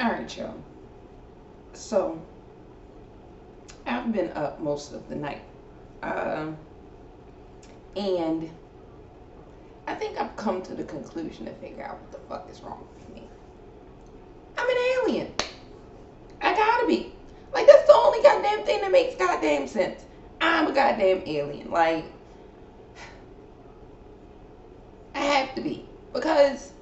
Alright, y'all. So, I've been up most of the night. Um, and I think I've come to the conclusion to figure out what the fuck is wrong with me. I'm an alien. I gotta be. Like, that's the only goddamn thing that makes goddamn sense. I'm a goddamn alien. Like, I have to be. Because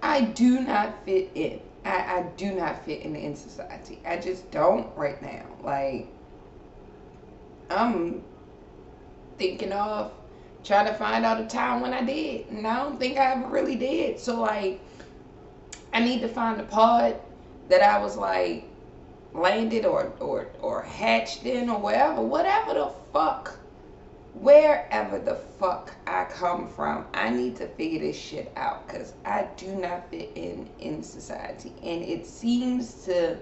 I do not fit in. I do not fit in society. I just don't right now. Like, I'm thinking of trying to find out a time when I did. And I don't think I ever really did. So, like, I need to find a pod that I was, like, landed or hatched in or whatever the fuck, wherever the fuck I come from. I need to figure this shit out because I do not fit in society. And it seems to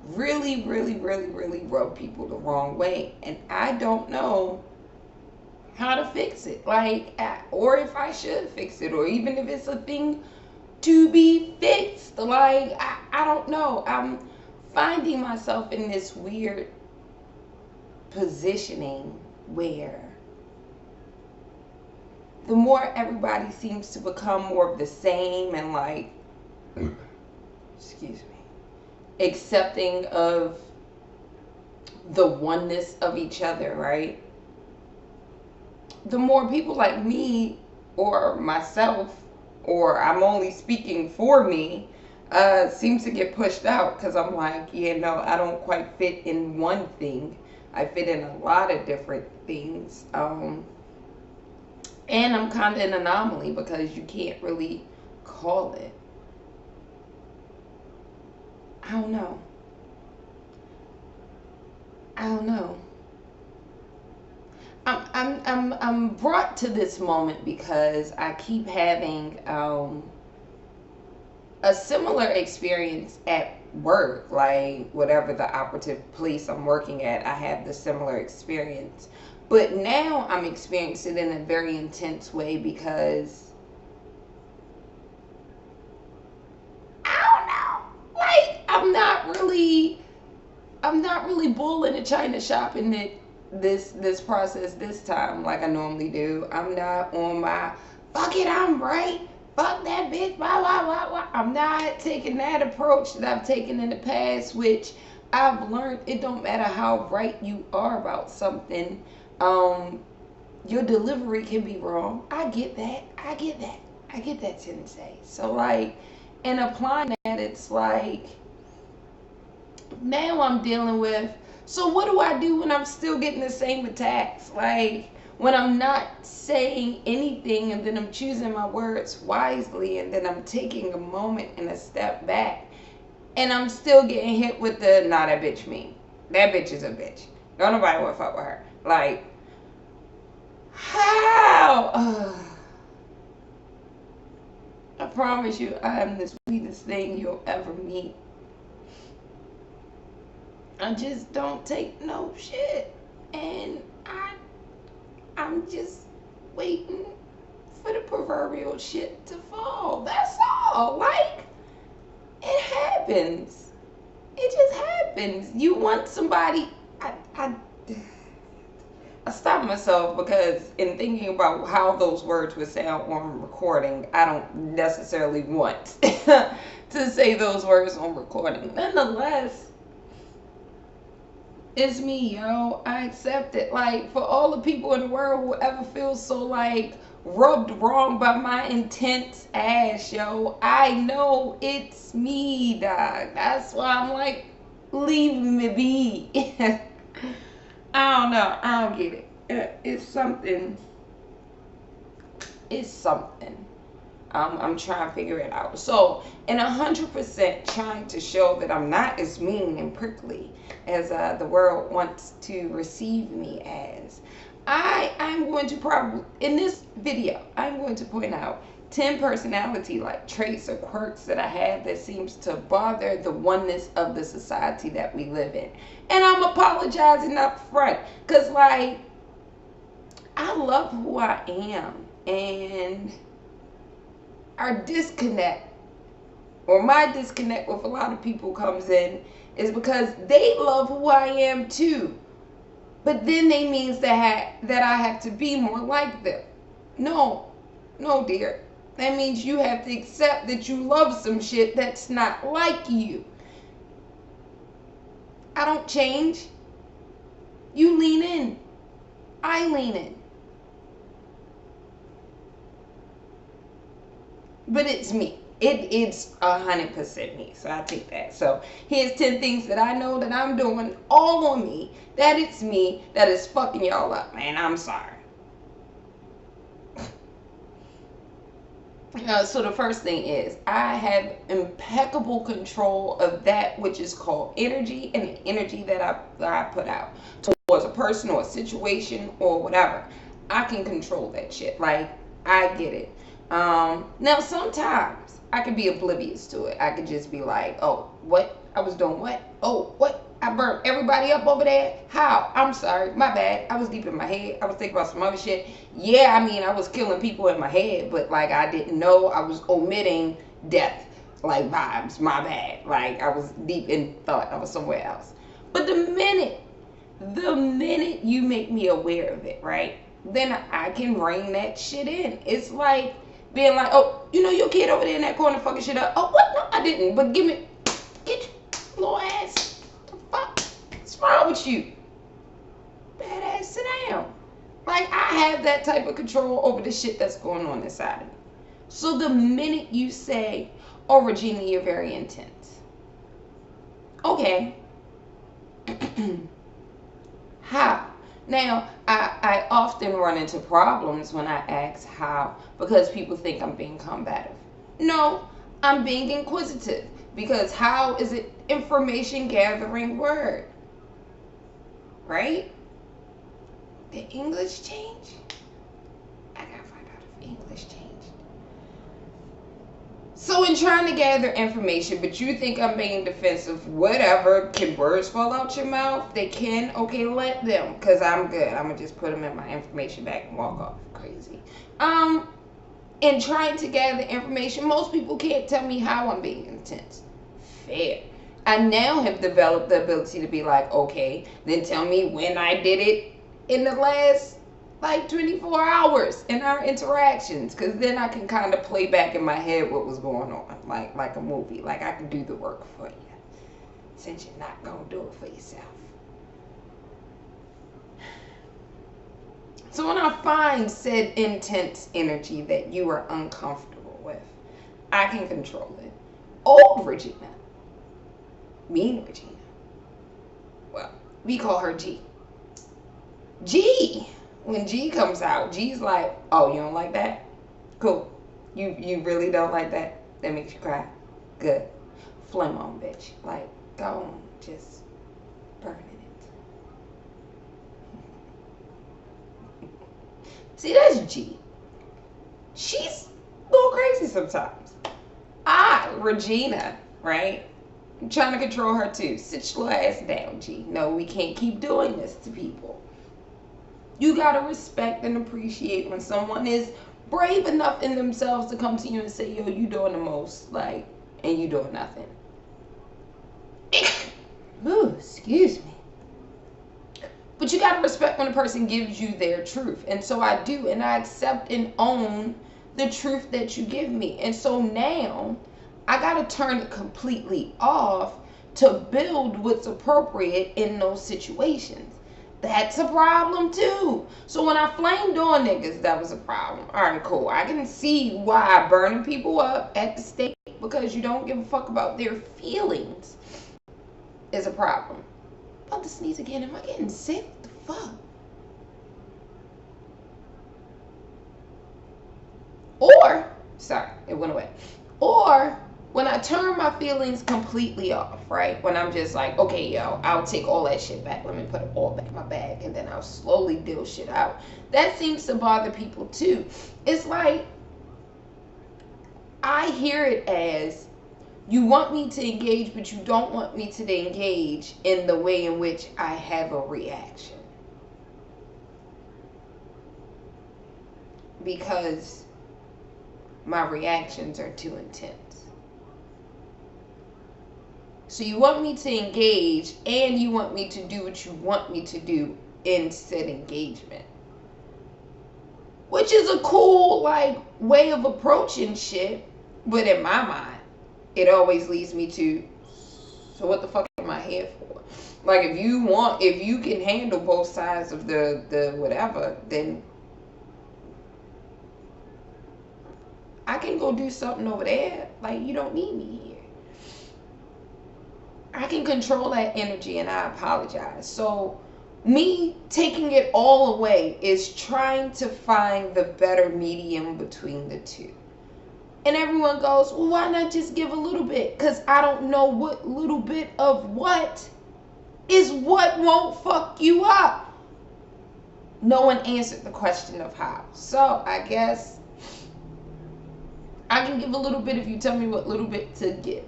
really, really, really, really rub people the wrong way. And I don't know how to fix it. Like, or if I should fix it, or even if it's a thing to be fixed. Like, I don't know. I'm finding myself in this weird positioning where the more everybody seems to become more of the same and, like, excuse me, accepting of the oneness of each other, right? The more people like me or myself, or I'm only speaking for me, seems to get pushed out because I'm like, yeah, no, I don't quite fit in one thing. I fit in a lot of different things. And I'm kind of an anomaly because you can't really call it. I don't know. I don't know. I'm brought to this moment because I keep having a similar experience at work. Like, whatever the operative place I'm working at, I have the similar experience. But now I'm experiencing it in a very intense way because I don't know. Like, I'm not really bull in a china shop in it this process this time like I normally do. I'm not on my fuck it, I'm right. Fuck that bitch, blah blah blah blah. I'm not taking that approach that I've taken in the past, which I've learned it don't matter how right you are about something. Um, your delivery can be wrong. I get that. I get that, Sensei. So, like, in applying that, it's like now I'm dealing with, so what do I do when I'm still getting the same attacks? Like, when I'm not saying anything and then I'm choosing my words wisely and then I'm taking a moment and a step back and I'm still getting hit with the, nah, that bitch mean. That bitch is a bitch. Don't nobody want to fuck with her. Like, how? I promise you, I am the sweetest thing you'll ever meet. I just don't take no shit. And I'm just waiting for the proverbial shit to fall. That's all. Like, it happens. It just happens. You want somebody. I stopped myself because in thinking about how those words would sound on recording, I don't necessarily want to say those words on recording. Nonetheless, it's me, yo. I accept it. Like, for all the people in the world who ever feel so, like, rubbed wrong by my intense ass, yo, I know it's me, dog. That's why I'm like, leave me be. I don't know. I don't get it. It's something. It's something. I'm trying to figure it out. So, in 100% trying to show that I'm not as mean and prickly as the world wants to receive me as, I'm going to probably, in this video, I'm going to point out 10 personality like traits or quirks that I have that seems to bother the oneness of the society that we live in. And I'm apologizing up front because, like, I love who I am, and our disconnect or my disconnect with a lot of people comes in is because they love who I am too. But then they means that I have to be more like them. No, no, dear. That means you have to accept that you love some shit that's not like you. I don't change. You lean in. I lean in. But it's me. It's 100% me. So I take that. So here's 10 things that I know that I'm doing all on me. That it's me that is fucking y'all up, man. I'm sorry. So the first thing is I have impeccable control of that which is called energy, and the energy that I put out towards a person or a situation or whatever. I can control that shit. Like, I get it. Now sometimes I could be oblivious to it. I could just be like, oh, what? I was doing what? Oh, what? I burnt everybody up over there? How? I'm sorry. My bad. I was deep in my head. I was thinking about some other shit. Yeah, I mean, I was killing people in my head, but like I didn't know I was omitting death, like vibes. My bad. Like I was deep in thought. I was somewhere else. But the minute you make me aware of it, right? Then I can rein that shit in. It's like being like, oh, you know your kid over there in that corner fucking shit up. Oh, what? No, I didn't. But get your little ass. Fuck, what's wrong with you? Badass, sit down. Like, I have that type of control over the shit that's going on inside of me. So the minute you say, oh, Regina, you're very intense. Okay. How? Now, I often run into problems when I ask how, because people think I'm being combative. No, I'm being inquisitive, because how is it information gathering word? Right? Did English change? I gotta find out if English changed. So in trying to gather information, but you think I'm being defensive, whatever. Can words fall out your mouth? They can. Okay, let them, because I'm good. I'm gonna just put them in my information bag and walk off crazy. In trying to gather information, most people can't tell me how I'm being intense. Fair. I now have developed the ability to be like, okay, then tell me when I did it in the last like 24 hours in our interactions, because then I can kind of play back in my head what was going on, like a movie. Like I can do the work for you, since you're not gonna do it for yourself. So when I find said intense energy that you are uncomfortable with, I can control it. Old Regina, mean Regina, well, we call her G. G, when G comes out, G's like, oh, you don't like that? Cool. You really don't like that? That makes you cry? Good. Flame on, bitch. Like, go on, just burning it. See, that's G. She's a little crazy sometimes. Regina, right? I'm trying to control her too. Sit your little ass down, G. No, we can't keep doing this to people. You gotta respect and appreciate when someone is brave enough in themselves to come to you and say, yo, you doing the most, like, and you doing nothing. Ooh, excuse me. But you gotta respect when a person gives you their truth. And so I do, and I accept and own the truth that you give me. And so now I gotta turn it completely off to build what's appropriate in those situations. That's a problem too. So when I flamed on niggas, that was a problem. All right, cool. I can see why burning people up at the stake because you don't give a fuck about their feelings is a problem. About to sneeze again. Am I getting sick? What the fuck? Or, sorry, it went away. Or when I turn my feelings completely off, right? When I'm just like, okay, yo, I'll take all that shit back. Let me put it all back in my bag, and then I'll slowly deal shit out. That seems to bother people too. It's like, I hear it as, you want me to engage, but you don't want me to engage in the way in which I have a reaction. Because my reactions are too intense. So you want me to engage and you want me to do what you want me to do in said engagement. Which is a cool, like, way of approaching shit. But in my mind, it always leads me to, so what the fuck am I here for? Like, if you can handle both sides of the whatever, then I can go do something over there. Like, you don't need me here. I can control that energy, and I apologize. So me taking it all away is trying to find the better medium between the two. And everyone goes, well, why not just give a little bit? Because I don't know what little bit of what is what won't fuck you up. No one answered the question of how. So I guess I can give a little bit if you tell me what little bit to give.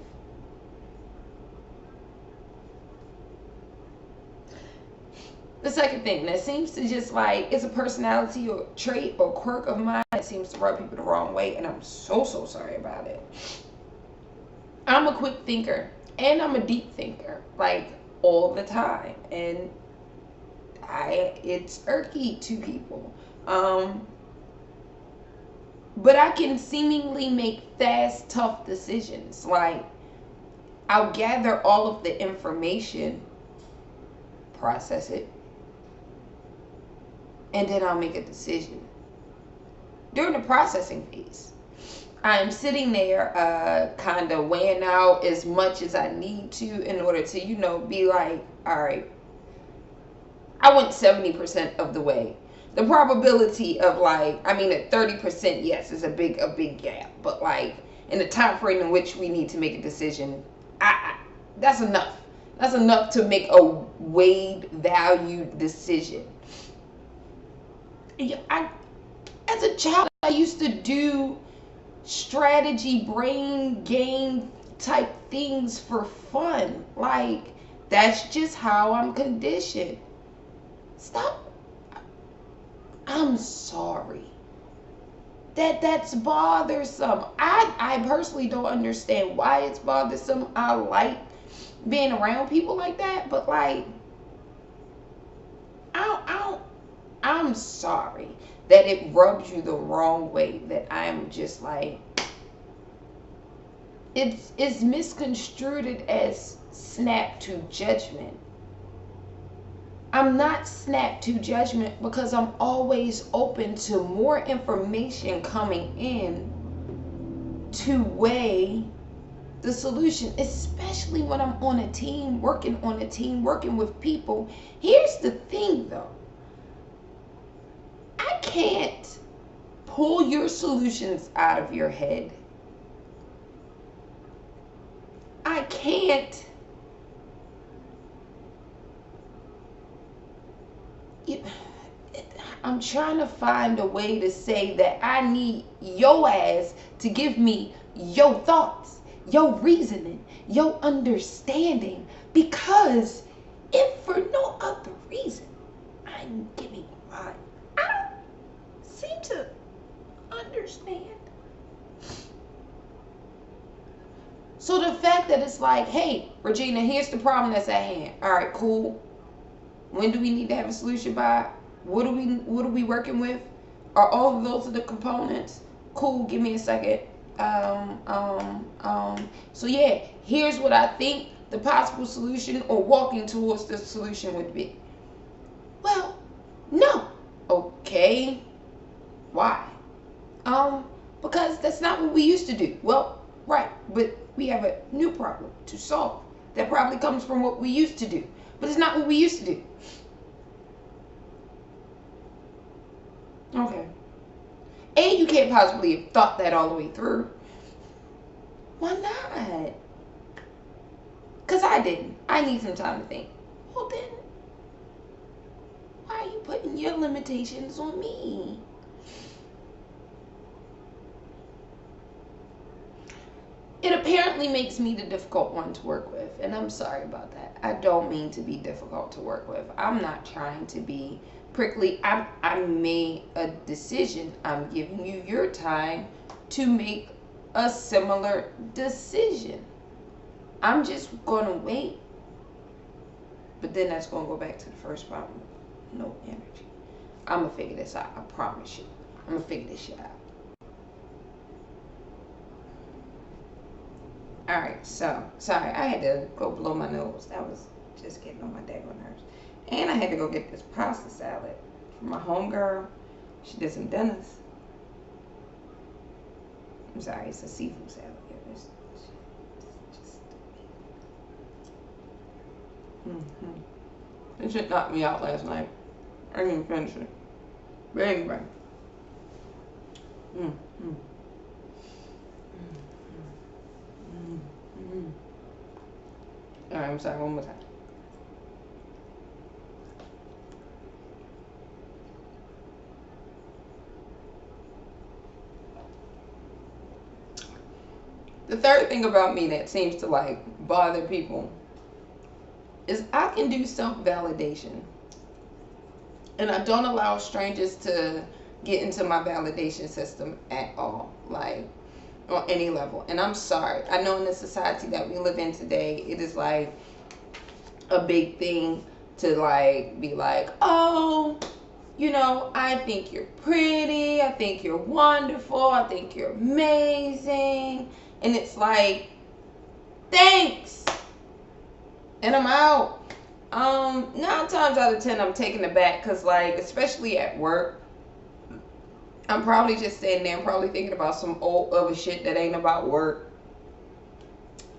The second thing that seems to just like, it's a personality or trait or quirk of mine that seems to rub people the wrong way, and I'm so sorry about it. I'm a quick thinker and I'm a deep thinker, like, all the time, and it's irky to people. But I can seemingly make fast, tough decisions. Like, I'll gather all of the information, process it, and then I'll make a decision. During the processing phase, I'm sitting there kind of weighing out as much as I need to in order to, be like, all right, I went 70% of the way. The probability of at 30%, yes, is a big gap. But like, in the time frame in which we need to make a decision, that's enough. That's enough to make a weighed, valued decision. As a child, I used to do strategy, brain game type things for fun. Like, that's just how I'm conditioned. Stop. I'm sorry. That's bothersome. I personally don't understand why it's bothersome. I like being around people like that, but like, I'm sorry that it rubs you the wrong way, that I'm just like, it's misconstrued as snap to judgment. I'm not snap to judgment because I'm always open to more information coming in to weigh the solution, especially when I'm on a team, working with people. Here's the thing though. I can't pull your solutions out of your head. I can't. I'm trying to find a way to say that I need your ass to give me your thoughts, your reasoning, your understanding, because if for no other reason I'm giving mine, I don't seem to understand. So the fact that it's like, hey, Regina, here's the problem that's at hand. All right, cool. When do we need to have a solution by? What are we working with? Are all of those the components? Cool, give me a second. So yeah, here's what I think the possible solution or walking towards the solution would be. Well, no. Okay. Why? Because that's not what we used to do. Well, right, but we have a new problem to solve. That probably comes from what we used to do. But it's not what we used to do. Okay. And you can't possibly have thought that all the way through. Why not? Because I didn't. I need some time to think. Well then, why are you putting your limitations on me? It apparently makes me the difficult one to work with, and I'm sorry about that. I don't mean to be difficult to work with. I'm not trying to be prickly. I made a decision. I'm giving you your time to make a similar decision. I'm just gonna wait. But then that's gonna go back to the first problem. No energy. I'm gonna figure this out. I promise you. I'm gonna figure this shit out. Alright, so, sorry, I had to go blow my nose. That was just getting on my daggone nerves. And I had to go get this pasta salad for my homegirl. She did some dinners. I'm sorry, it's a seafood salad. It's just This shit knocked me out last night. I didn't even finish it. But anyway. Alright, I'm sorry, one more time. The third thing about me that seems to like bother people is I can do self-validation. And I don't allow strangers to get into my validation system at all. Like, on any level. And I'm sorry. I know in the society that we live in today, it is like a big thing to like be like, oh, you know, I think you're pretty. I think you're wonderful. I think you're amazing. And it's like, thanks. And I'm out. 9 times out of 10, I'm taking it back because, like, especially at work, I'm probably just sitting there and probably thinking about some old other shit that ain't about work.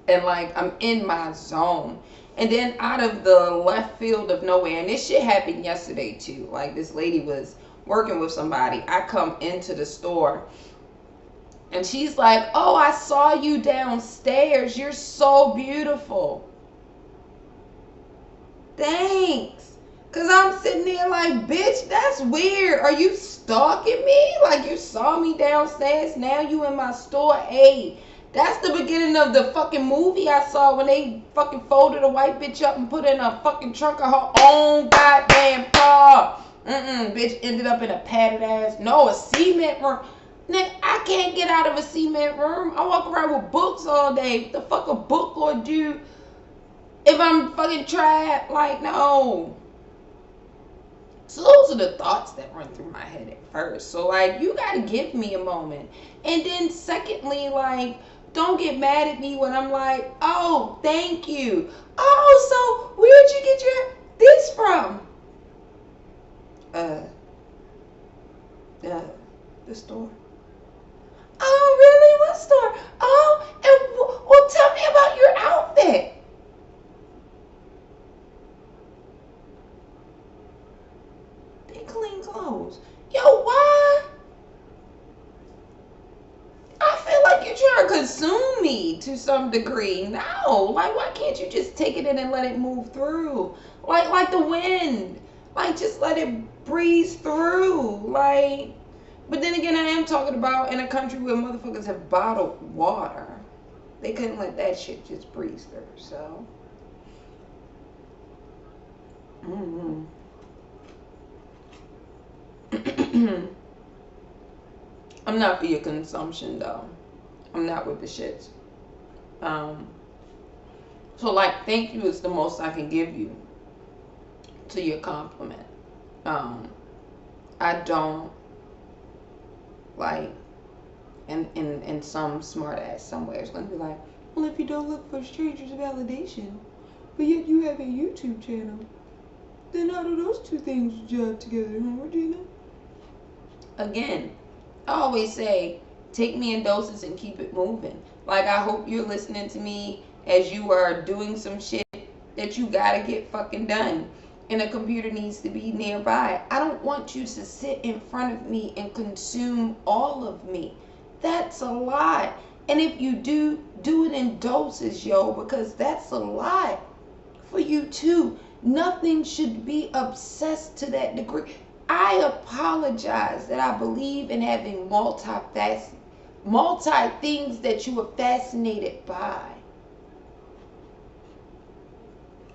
And, like, I'm in my zone. And then out of the left field of nowhere, and this shit happened yesterday, too. Like, this lady was working with somebody. I come into the store. And she's like, oh, I saw you downstairs. You're so beautiful. Thanks. Because I'm sitting there like, bitch, that's weird. Are you stalking me? Like, you saw me downstairs. Now you in my store. Hey, that's the beginning of the fucking movie I saw when they fucking folded a white bitch up and put her in a fucking trunk of her own goddamn car. Bitch ended up in a padded ass. No, a cement room. Nigga, I can't get out of a cement room. I walk around with books all day. What the fuck a book gonna do if I'm fucking trapped? Like, no. So those are the thoughts that run through my head at first. So, like, you gotta give me a moment. And then secondly, like, don't get mad at me when I'm like, oh, thank you. Oh, so where'd you get this from? The store. Oh, really? What store? Oh, and well, tell me about your outfit. They clean clothes. Yo, why? I feel like you're trying to consume me to some degree. No, like, why can't you just take it in and let it move through? Like the wind. Like, just let it breeze through. Like, but then again, I am talking about in a country where motherfuckers have bottled water. They couldn't let that shit just breeze through, so. I'm not for your consumption, though. I'm not with the shits. So, like, thank you is the most I can give you to your compliment. I don't, like, and some smart ass somewhere is going to be like, well, if you don't look for strangers' validation, but yet you have a YouTube channel, then how do those two things jive together, huh, Regina? Again, I always say, take me in doses and keep it moving. Like, I hope you're listening to me as you are doing some shit that you gotta get fucking done. And a computer needs to be nearby. I don't want you to sit in front of me and consume all of me. That's a lot. And if you do it in doses, yo, because that's a lot for you too. Nothing should be obsessed to that degree. I apologize that I believe in having multi things that you are fascinated by.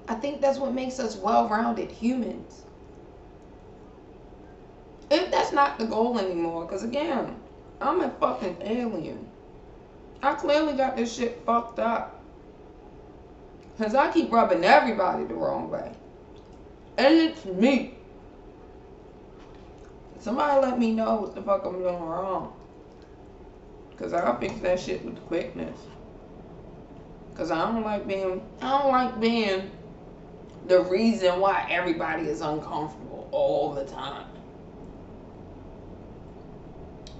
I think that's what makes us well-rounded humans. If that's not the goal anymore, because again, I'm a fucking alien. I clearly got this shit fucked up. Because I keep rubbing everybody the wrong way. And it's me. Somebody let me know what the fuck I'm doing wrong. Because I'll fix that shit with quickness. Because I don't like being the reason why everybody is uncomfortable all the time.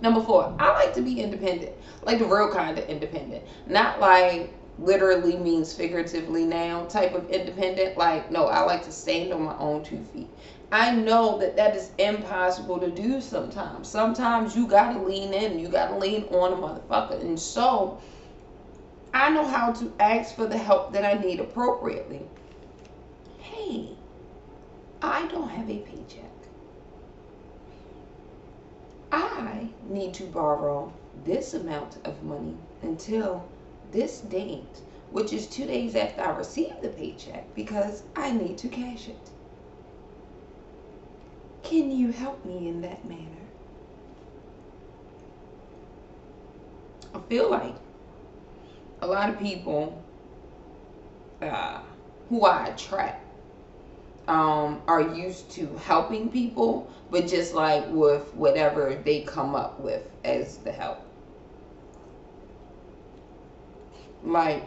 Number 4, I like to be independent. Like the real kind of independent. Not like literally means figuratively now type of independent. Like, no, I like to stand on my own 2 feet. I know that is impossible to do sometimes. Sometimes you gotta lean in. You gotta lean on a motherfucker. And so, I know how to ask for the help that I need appropriately. Hey, I don't have a paycheck. I need to borrow this amount of money until this date, which is 2 days after I receive the paycheck, because I need to cash it. Can you help me in that manner? I feel like a lot of people who I attract are used to helping people, but just like with whatever they come up with as the help. Like,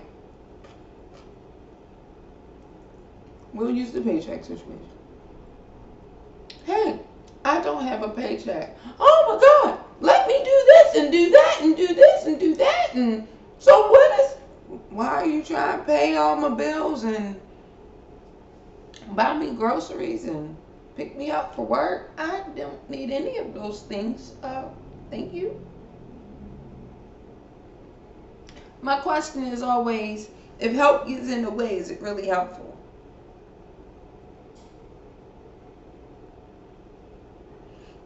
we'll use the paycheck situation. Hey, I don't have a paycheck. Oh my God, let me do this and do that and do this and do that. And so why are you trying to pay all my bills and buy me groceries and pick me up for work? I don't need any of those things. Thank you. My question is always, if help is in the way, is it really helpful?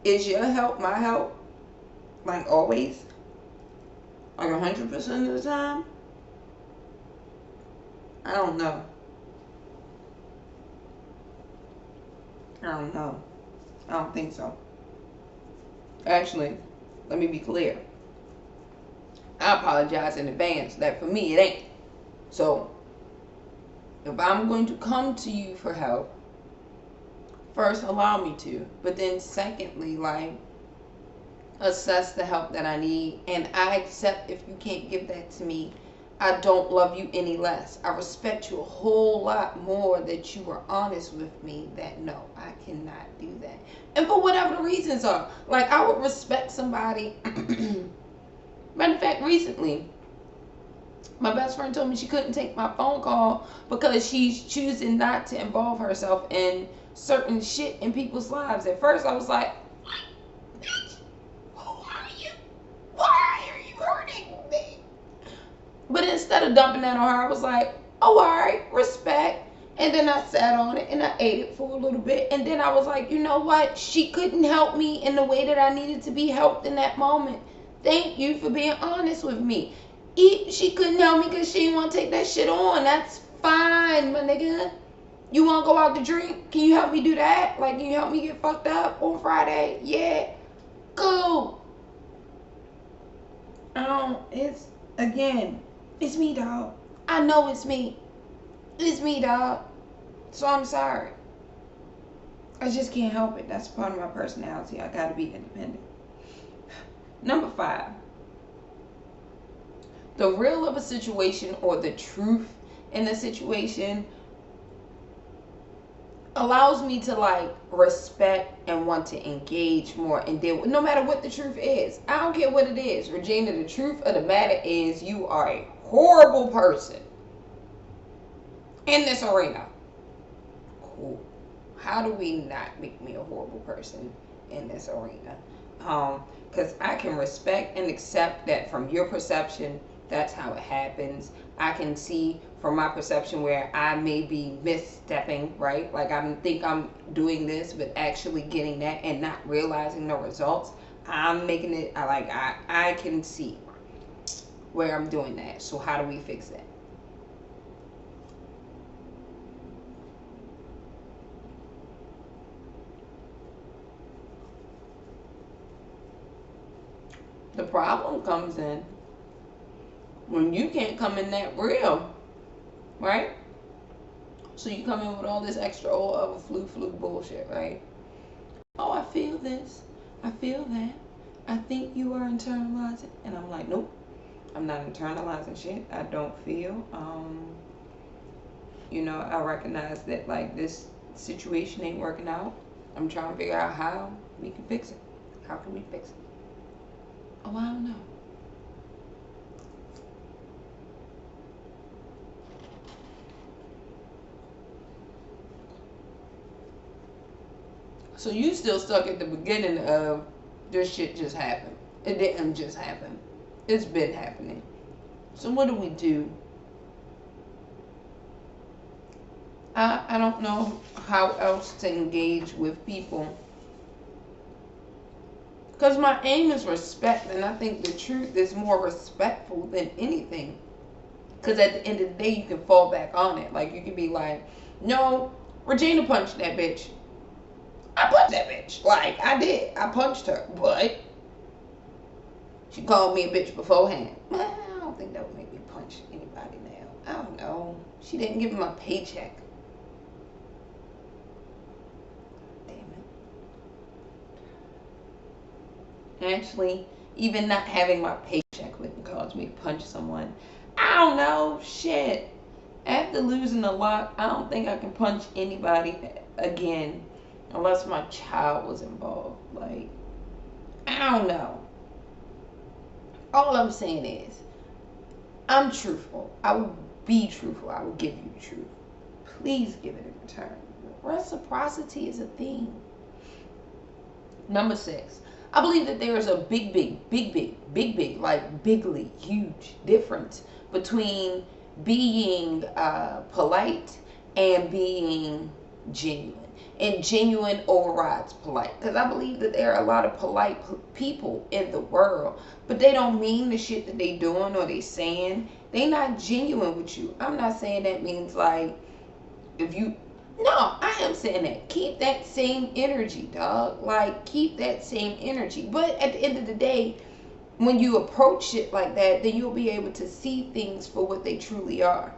Is your help my help? Like always? Like 100% of the time? I don't know. I don't know. I don't think so. Actually, let me be clear. I apologize in advance that for me it ain't. So, if I'm going to come to you for help, first allow me to. But then secondly, like, assess the help that I need. And I accept if you can't give that to me. I don't love you any less. I respect you a whole lot more that you were honest with me that no, I cannot do that. And for whatever the reasons are. Like, I would respect somebody. Matter of fact, recently, my best friend told me she couldn't take my phone call because she's choosing not to involve herself in certain shit in people's lives. At first, I was like, bitch, who are you? Why are you hurting me? But instead of dumping that on her, I was like, oh, all right, respect. And then I sat on it and I ate it for a little bit. And then I was like, you know what? She couldn't help me in the way that I needed to be helped in that moment. Thank you for being honest with me. She couldn't help me because she didn't want to take that shit on. That's fine, my nigga. You want to go out to drink? Can you help me do that? Like, can you help me get fucked up on Friday? Yeah. Cool. It's me, dog. I know it's me. It's me, dog. So I'm sorry. I just can't help it. That's part of my personality. I gotta be independent. Number 5. The real of a situation or the truth in the situation allows me to like respect and want to engage more and deal with, no matter what the truth is. I don't care what it is. Regina, the truth of the matter is you are a horrible person in this arena. Cool. How do we not make me a horrible person in this arena? Because I can respect and accept that from your perception, that's how it happens. I can see from my perception where I may be misstepping, right? Like I think I'm doing this, but actually getting that and not realizing the results. I'm making it, I can see where I'm doing that. So how do we fix that? The problem comes in when you can't come in that real, right? So you come in with all this extra old other flu bullshit, right? Oh, I feel this. I feel that. I think you are internalizing. And I'm like, nope, I'm not internalizing shit. I don't feel. I recognize that like this situation ain't working out. I'm trying to figure out how we can fix it. How can we fix it? Oh, I don't know. So you still stuck at the beginning of this shit just happened. It didn't just happen. It's been happening. So what do we do? I don't know how else to engage with people. Because my aim is respect, and I think the truth is more respectful than anything. Because at the end of the day, you can fall back on it. Like, you can be like, no, Regina punched that bitch. I punched that bitch. Like, I did. I punched her. But she called me a bitch beforehand. Well, I don't think that would make me punch anybody now. I don't know. She didn't give me my paycheck. Actually, even not having my paycheck wouldn't cause me to punch someone. I don't know. Shit. After losing a lot, I don't think I can punch anybody again unless my child was involved. Like, I don't know. All I'm saying is, I'm truthful. I will be truthful. I will give you the truth. Please give it a return. Reciprocity is a thing. Number 6. I believe that there is a big, like bigly, huge difference between being polite and being genuine. And genuine overrides polite. Because I believe that there are a lot of polite people in the world, but they don't mean the shit that they doing or they saying. They not genuine with you. I'm not saying that means like, if you, no, I am saying that. Keep that same energy, dog. Like, keep that same energy. But at the end of the day, when you approach it like that, then you'll be able to see things for what they truly are.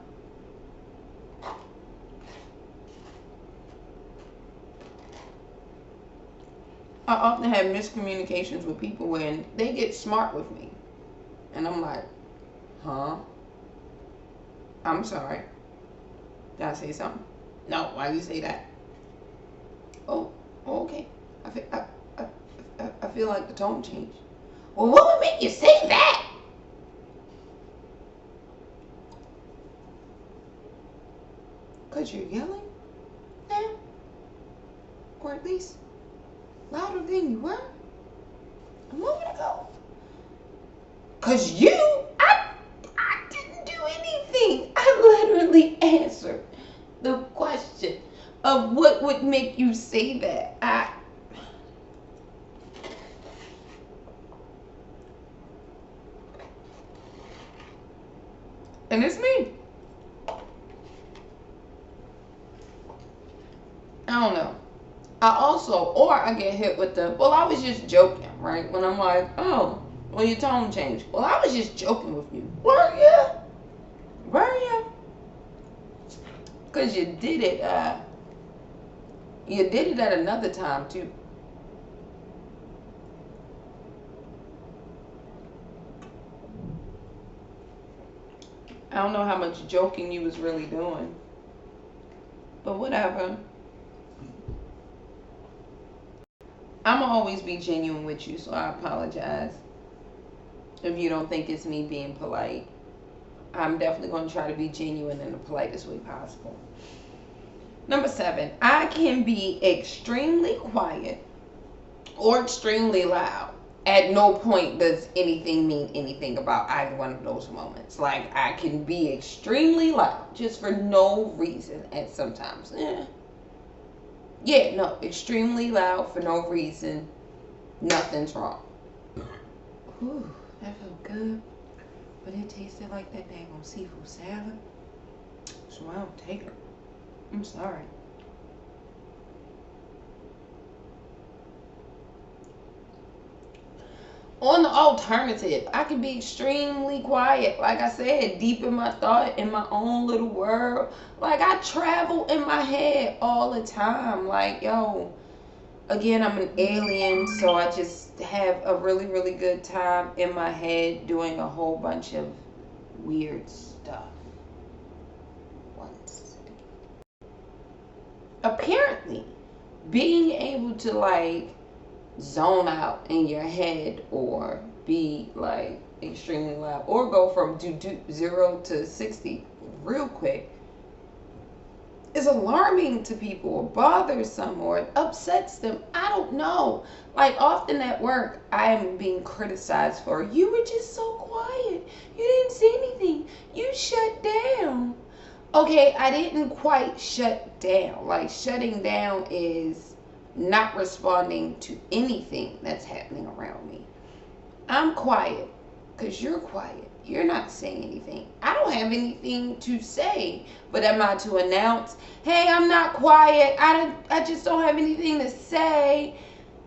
I often have miscommunications with people when they get smart with me. And I'm like, huh? I'm sorry. Did I say something? No, why you say that? Oh, okay. I feel like the tone changed. Well, what would make you say that? Because you're yelling now? Or at least louder than you were a moment ago? Because I didn't do anything. I literally answered the question of what would make you say that. And it's me. I don't know. Or I get hit with the, well, I was just joking, right? When I'm like, oh, well, your tone changed. Well, I was just joking with you. Were you? Were you? Because you did it at another time, too. I don't know how much joking you was really doing. But whatever. I'm always be genuine with you, so I apologize if you don't think it's me being polite. I'm definitely going to try to be genuine in the politest way possible. Number 7, I can be extremely quiet or extremely loud. At no point does anything mean anything about either one of those moments. Like, I can be extremely loud just for no reason, and sometimes, yeah, no, extremely loud for no reason. Nothing's wrong. Whew, that felt good. But it tasted like that dang on seafood salad. So I don't take it. I'm sorry. On the alternative, I can be extremely quiet. Like I said, deep in my thought, in my own little world. Like I travel in my head all the time. Like, yo, again, I'm an alien, so I just have a really, really good time in my head doing a whole bunch of weird stuff. Once. Apparently, being able to like zone out in your head or be like extremely loud or go from 0 to 60 real quick is alarming to people or bothers some or it upsets them. I don't know. Like often at work, I am being criticized for, you were just so quiet. You didn't say anything. You shut down. Okay, I didn't quite shut down. Like shutting down is not responding to anything that's happening around me. I'm quiet because you're quiet. You're not saying anything. I don't have anything to say, but am I to announce, hey, I'm not quiet. I just don't have anything to say.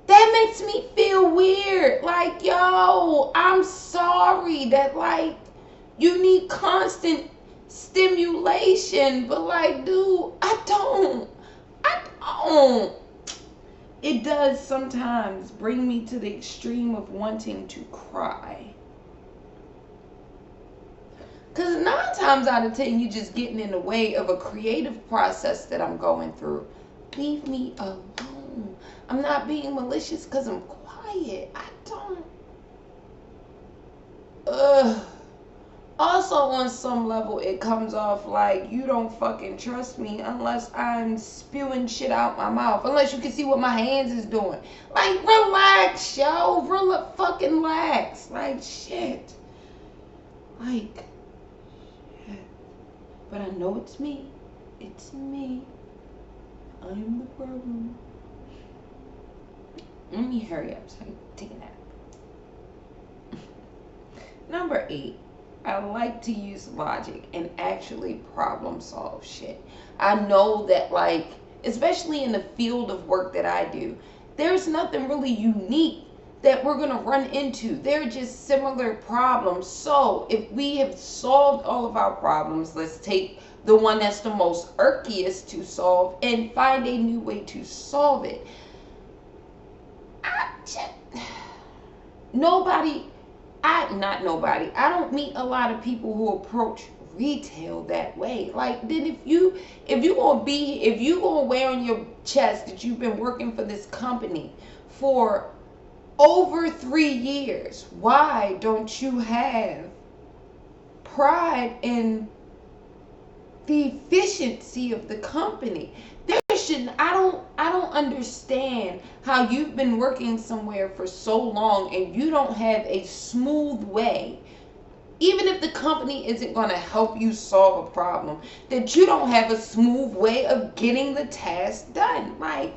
That makes me feel weird. Like, yo, I'm sorry that like you need constant stimulation, but like, dude, I don't. It does sometimes bring me to the extreme of wanting to cry. Because 9 times out of 10, you're just getting in the way of a creative process that I'm going through. Leave me alone. I'm not being malicious because I'm quiet. I don't. Ugh. Also, on some level, it comes off like you don't fucking trust me unless I'm spewing shit out my mouth. Unless you can see what my hands is doing. Like, relax, yo. Fucking relax. Like, shit. Like, shit. But I know it's me. It's me. I'm the problem. Let me hurry up so I can take a nap. Number 8. I like to use logic and actually problem solve shit. I know that, like, especially in the field of work that I do, there's nothing really unique that we're going to run into. They're just similar problems. So if we have solved all of our problems, let's take the one that's the most irkiest to solve and find a new way to solve it. I don't meet a lot of people who approach retail that way. Like, then if you gonna wear on your chest that you've been working for this company for over 3 years, why don't you have pride in the efficiency of the company? I don't understand how you've been working somewhere for so long and you don't have a smooth way, even if the company isn't going to help you solve a problem, that you don't have a smooth way of getting the task done. Like,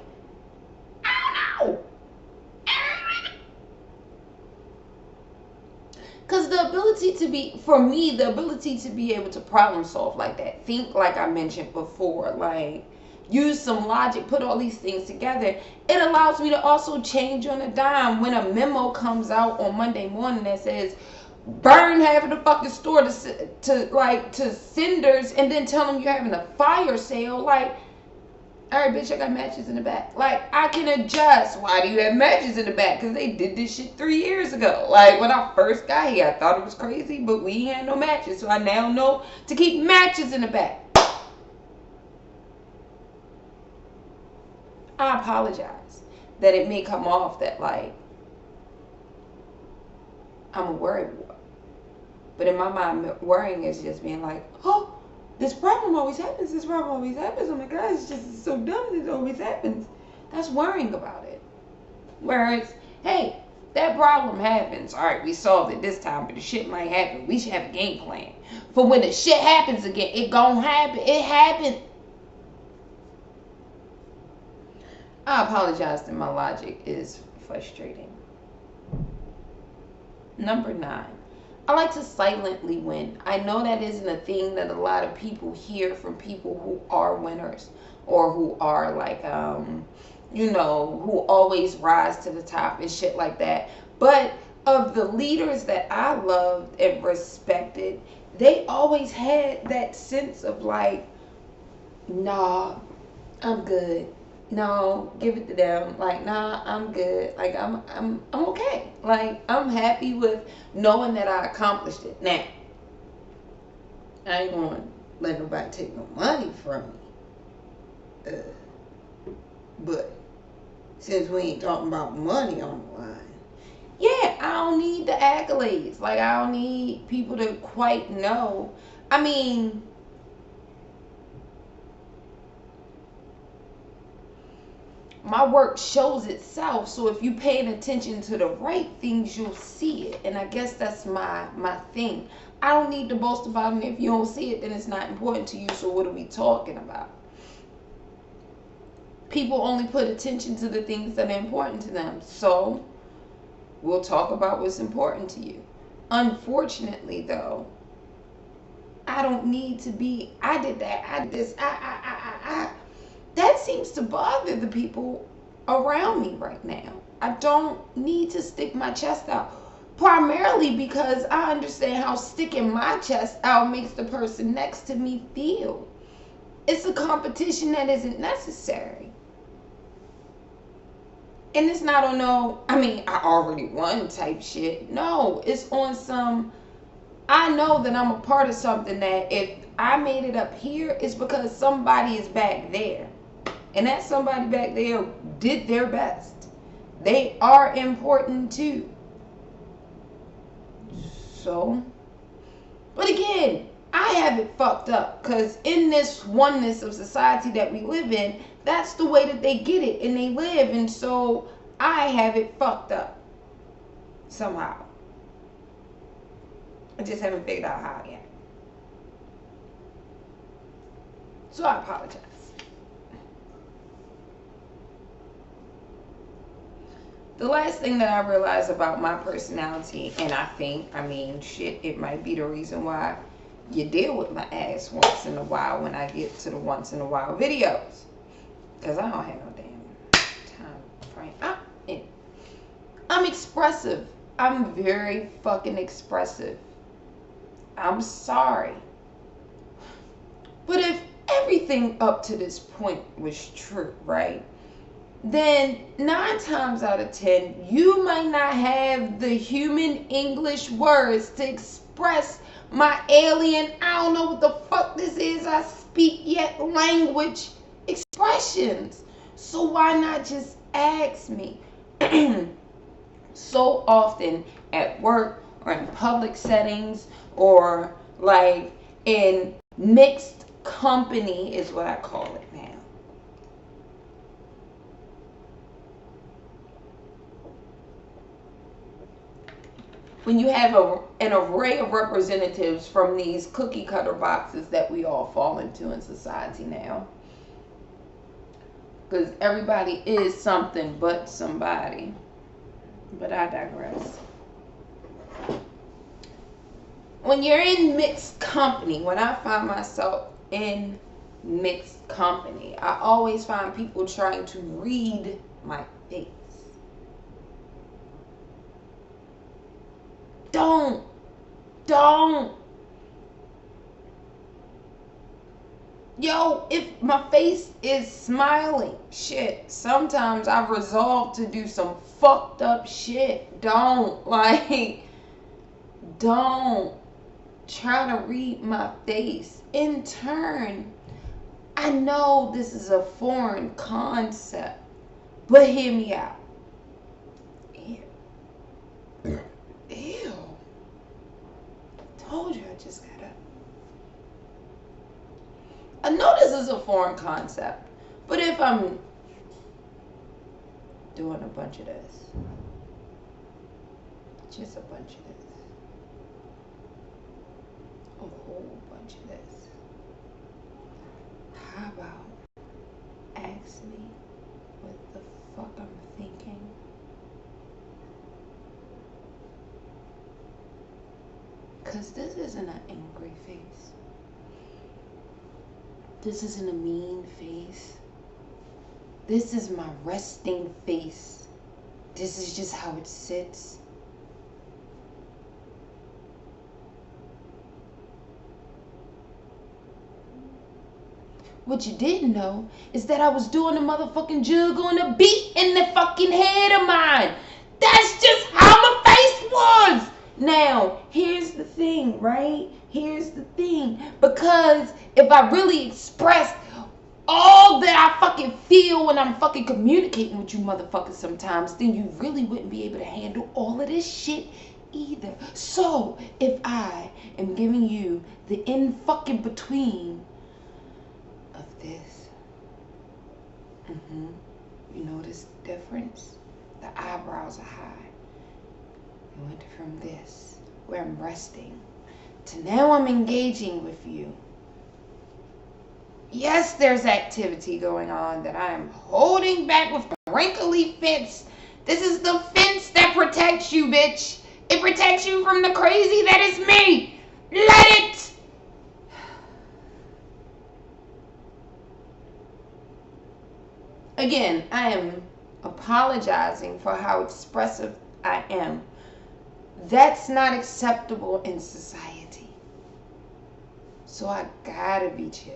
I don't know. Because the ability to be able to problem solve like that, think like I mentioned before, like use some logic, put all these things together, it allows me to also change on a dime when a memo comes out on Monday morning that says burn half of the fucking store to cinders and then tell them you're having a fire sale. Like, all right, bitch, I got matches in the back. Like, I can adjust. Why do you have matches in the back? Because they did this shit 3 years ago. Like, when I first got here, I thought it was crazy, but we ain't had no matches. So I now know to keep matches in the back. I apologize that it may come off that, like, I'm a worrywart. But in my mind, worrying is just being like, oh, this problem always happens. This problem always happens. Oh my God, it's just so dumb. It always happens. That's worrying about it. Whereas, hey, that problem happens. All right, we solved it this time, but the shit might happen. We should have a game plan for when the shit happens again. It gonna happen. It happened. I apologize that my logic is frustrating. Number 9. I like to silently win. I know that isn't a thing that a lot of people hear from people who are winners or who are like, who always rise to the top and shit like that. But of the leaders that I loved and respected, they always had that sense of like, nah, I'm good. No, give it to them. Like, nah, I'm good. Like, I'm okay. Like, I'm happy with knowing that I accomplished it. Now, I ain't gonna let nobody take no money from me. But since we ain't talking about money on the line, yeah, I don't need the accolades. Like, I don't need people to quite know. I mean, my work shows itself. So if you paying attention to the right things, you'll see it. And I guess that's my thing. I don't need to boast about it. If you don't see it, then it's not important to you. So what are we talking about? People only put attention to the things that are important to them. So we'll talk about what's important to you. Unfortunately, though, I don't need to be, I did that, I did this, that seems to bother the people around me right now. I don't need to stick my chest out. Primarily because I understand how sticking my chest out makes the person next to me feel. It's a competition that isn't necessary. And it's not on no, I mean, I already won type shit. No, it's on some, I know that I'm a part of something that if I made it up here, it's because somebody is back there. And that somebody back there did their best. They are important too. So, but again, I have it fucked up because in this oneness of society that we live in, that's the way that they get it and they live. And so I have it fucked up somehow. I just haven't figured out how yet. So I apologize. The last thing that I realized about my personality, and I mean, shit, it might be the reason why you deal with my ass once in a while when I get to the once in a while videos. Because I don't have no damn time frame. I'm expressive. I'm very fucking expressive. I'm sorry. But if everything up to this point was true, right? Then 9 times out of 10, you might not have the human English words to express my alien, I don't know what the fuck this is, I speak yet language expressions. So why not just ask me? So often at work or in public settings or like in mixed company is what I call it now. When you have an array of representatives from these cookie cutter boxes that we all fall into in society now. Because everybody is something but somebody. But I digress. When you're in mixed company, when I find myself in mixed company, I always find people trying to read my face. Don't. Yo, if my face is smiling, shit, sometimes I've resolved to do some fucked up shit. Don't try to read my face. In turn, I know this is a foreign concept, but hear me out. Ew. Told you I just got up. I know this is a foreign concept, but if I'm doing a bunch of this, just a bunch of this, a whole bunch of this, how about ask me what the fuck I'm thinking? Because this isn't an angry face. This isn't a mean face. This is my resting face. This is just how it sits. What you didn't know is that I was doing a motherfucking jug on a beat in the fucking head of mine. That's just how my face was. Now, here's the thing, right? Here's the thing. Because if I really expressed all that I fucking feel when I'm fucking communicating with you motherfuckers sometimes, then you really wouldn't be able to handle all of this shit either. So, if I am giving you the in fucking between of this, you notice the difference? The eyebrows are high. We went from this, where I'm resting, to now I'm engaging with you. Yes, there's activity going on that I am holding back with a wrinkly fence. This is the fence that protects you, bitch. It protects you from the crazy that is me. Let it. Again, I am apologizing for how expressive I am. That's not acceptable in society. So I gotta be chill.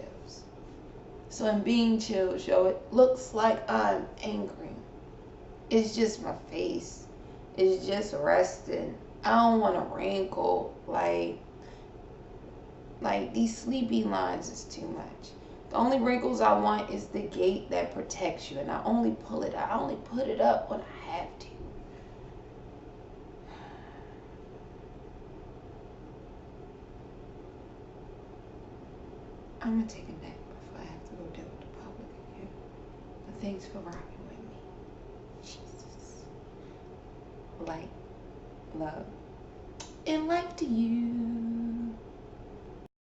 So in being chill, yo, it looks like I'm angry. It's just my face. It's just resting. I don't want to wrinkle. Like these sleepy lines is too much. The only wrinkles I want is the gate that protects you. And I only pull it out. I only put it up when I have to. I'm going to take a nap before I have to go deal with the public again. But thanks for rocking with me. Jesus. Light, love, and life to you.